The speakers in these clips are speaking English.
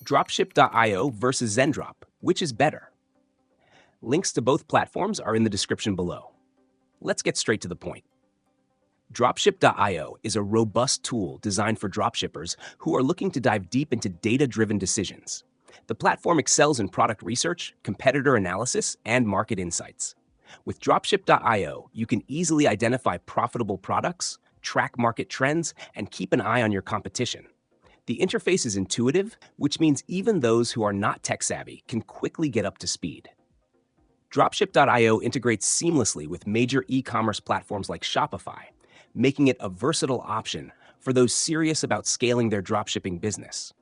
Dropship.io versus Zendrop, which is better? Links to both platforms are in the description below. Let's get straight to the point. Dropship.io is a robust tool designed for dropshippers who are looking to dive deep into data-driven decisions. The platform excels in product research, competitor analysis, and market insights. With Dropship.io, you can easily identify profitable products, track market trends, and keep an eye on your competition. The interface is intuitive, which means even those who are not tech-savvy can quickly get up to speed. Dropship.io integrates seamlessly with major e-commerce platforms like Shopify, making it a versatile option for those serious about scaling their dropshipping business.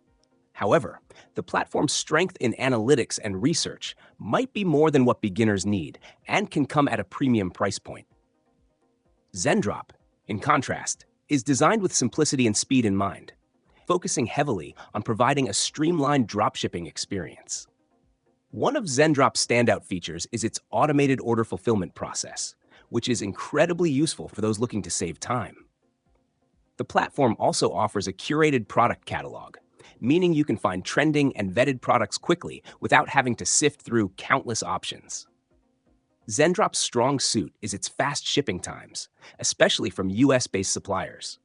However, the platform's strength in analytics and research might be more than what beginners need and can come at a premium price point. Zendrop, in contrast, is designed with simplicity and speed in mind, focusing heavily on providing a streamlined dropshipping experience. One of Zendrop's standout features is its automated order fulfillment process, which is incredibly useful for those looking to save time. The platform also offers a curated product catalog, meaning you can find trending and vetted products quickly without having to sift through countless options. Zendrop's strong suit is its fast shipping times, especially from US-based suppliers,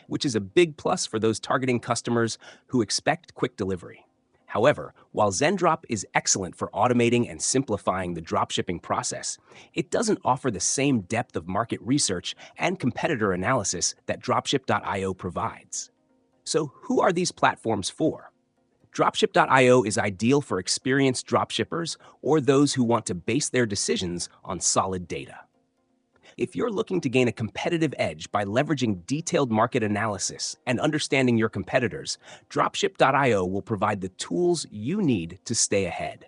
which is a big plus for those targeting customers who expect quick delivery. However, while Zendrop is excellent for automating and simplifying the dropshipping process, it doesn't offer the same depth of market research and competitor analysis that Dropship.io provides. So who are these platforms for? Dropship.io is ideal for experienced dropshippers or those who want to base their decisions on solid data. If you're looking to gain a competitive edge by leveraging detailed market analysis and understanding your competitors, Dropship.io will provide the tools you need to stay ahead.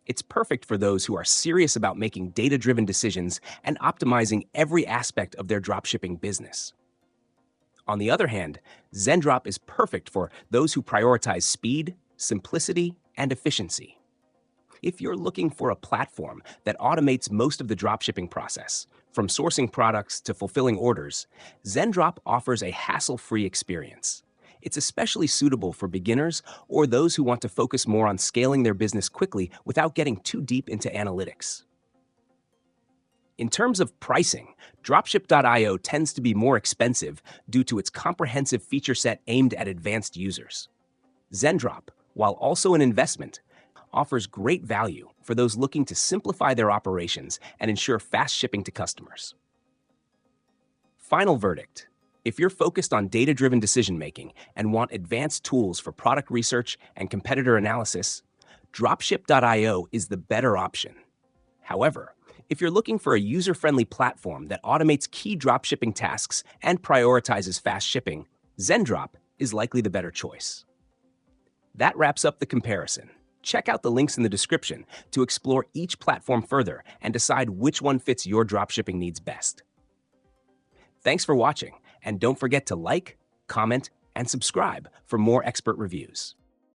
It's perfect for those who are serious about making data-driven decisions and optimizing every aspect of their dropshipping business. On the other hand, Zendrop is perfect for those who prioritize speed, simplicity, and efficiency. If you're looking for a platform that automates most of the dropshipping process, from sourcing products to fulfilling orders, Zendrop offers a hassle-free experience. It's especially suitable for beginners or those who want to focus more on scaling their business quickly without getting too deep into analytics. In terms of pricing, Dropship.io tends to be more expensive due to its comprehensive feature set aimed at advanced users. Zendrop, while also an investment, offers great value for those looking to simplify their operations and ensure fast shipping to customers. Final verdict: if you're focused on data-driven decision-making and want advanced tools for product research and competitor analysis, Dropship.io is the better option. However, if you're looking for a user-friendly platform that automates key dropshipping tasks and prioritizes fast shipping, Zendrop is likely the better choice. That wraps up the comparison. Check out the links in the description to explore each platform further and decide which one fits your dropshipping needs best. Thanks for watching, and don't forget to like, comment, and subscribe for more expert reviews.